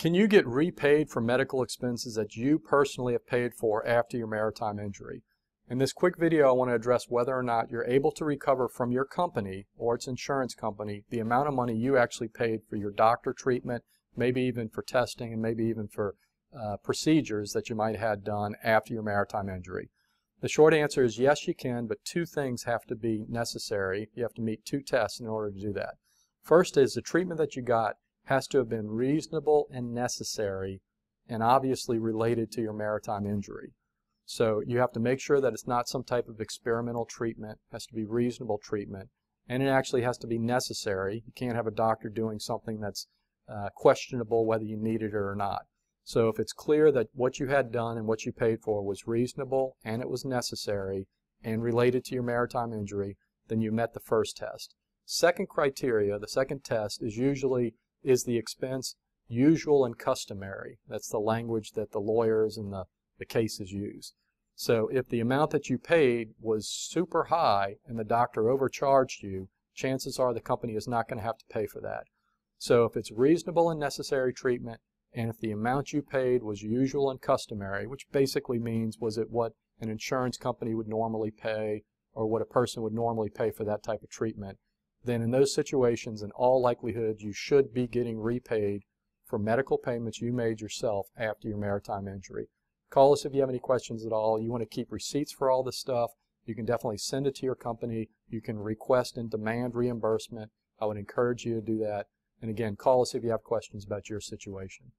Can you get repaid for medical expenses that you personally have paid for after your maritime injury? In this quick video, I want to address whether or not you're able to recover from your company or its insurance company the amount of money you actually paid for your doctor treatment, maybe even for testing, and maybe even for procedures that you might have had done after your maritime injury. The short answer is yes, you can, but two things have to be necessary. You have to meet two tests in order to do that. First is the treatment that you got has to have been reasonable and necessary and obviously related to your maritime injury. So you have to make sure that it's not some type of experimental treatment. It has to be reasonable treatment, and it actually has to be necessary. You can't have a doctor doing something that's questionable whether you need it or not. So if it's clear that what you had done and what you paid for was reasonable and it was necessary and related to your maritime injury, then you met the first test. Second criteria, the second test, is the expense usual and customary. That's the language that the lawyers and the cases use. So if the amount that you paid was super high and the doctor overcharged you, chances are the company is not going to have to pay for that. So if it's reasonable and necessary treatment, and if the amount you paid was usual and customary, which basically means was it what an insurance company would normally pay or what a person would normally pay for that type of treatment, then in those situations, in all likelihood, you should be getting repaid for medical payments you made yourself after your maritime injury. Call us if you have any questions at all. You want to keep receipts for all this stuff, you can definitely send it to your company. You can request and demand reimbursement. I would encourage you to do that. And again, call us if you have questions about your situation.